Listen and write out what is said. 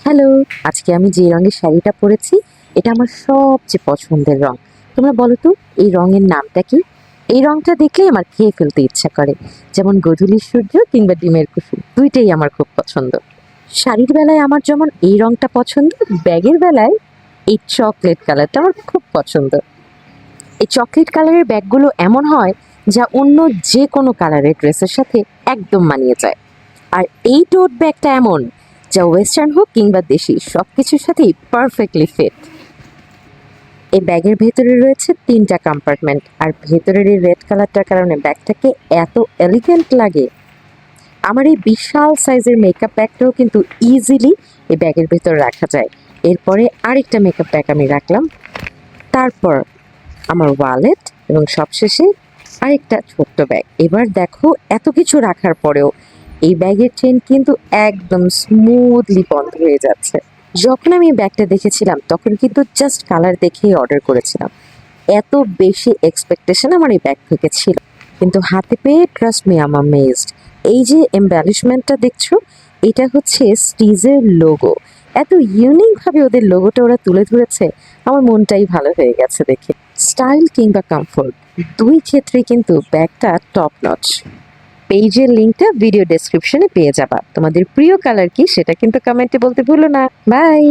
Hello, আজকে আমি যে রঙের শাড়িটা পরেছি এটা আমার সবচেয়ে পছন্দের রং। তোমরা বলো তো এই রঙের নামটা কি? এই রংটা দেখলেই আমার খেয়ে ফেলতে ইচ্ছা করে। যেমন গোধূলির সূর্য কিংবা ডিমের কুসুম, দুইটাই আমার খুব পছন্দ। শাড়ির বেলায় আমার যেমন এই রংটা পছন্দ, ব্যাগের বেলায় এই চকলেট কালারটা আমার খুব পছন্দ। এই চকলেট কালারের ব্যাগগুলো এমন হয় যা অন্য যে কোনো কালারের ড্রেসের সাথে একদম মানিয়ে যায়। আর এই টোট ব্যাগটা এমন যা ওয়েস্টার্ন হোক কিংবা দেশি সব কিছুর সাথেই পারফেক্টলি ফিট। এই ব্যাগের ভেতরে রয়েছে 3টা কম্পার্টমেন্ট, আর ভেতরের এই রেড কালারটার কারণে ব্যাগটাকে এত এলিগেন্ট লাগে। আমার এই বিশাল সাইজের মেকআপ ব্যাগটাও কিন্তু ইজিলি এই ব্যাগের ভেতর রাখা যায়। এরপরে আরেকটা মেকআপ ব্যাগ আমি রাখলাম, তারপর আমার ওয়ালেট এবং সবশেষে আরেকটা ছোট্ট ব্যাগ। এবার দেখো এত কিছু রাখার পরেও এই ব্যাগের চেন কিন্তু একদম স্মুথলি বন্ধ হয়ে যাচ্ছে। যখন আমি এই ব্যাগটা দেখেছিলাম তখন কিন্তু জাস্ট কালার দেখেই অর্ডার করেছিলাম, এত বেশি এক্সপেকটেশন আমার এই ব্যাগ থেকে ছিল। কিন্তু হাতে পেয়ে ট্রাস্ট মি আম অ্যামেজড। এই যে এম্বালিশমেন্টটা দেখছো, এটা হচ্ছে স্টিজের লোগো। এত ইউনিক ভাবে ওদের লোগোটা ওরা তুলে ধরেছে, আমার মনটাই ভালো হয়ে গেছে দেখে। স্টাইল কিংবা কমফোর্ট দুই ক্ষেত্রে কিন্তু ব্যাগটা টপ নচ। পেজের লিঙ্কটা ভিডিও ডেসক্রিপশনে পেয়ে যাবা। তোমাদের প্রিয় কালার কি সেটা কিন্তু কমেন্টে বলতে ভুলো না। বাই।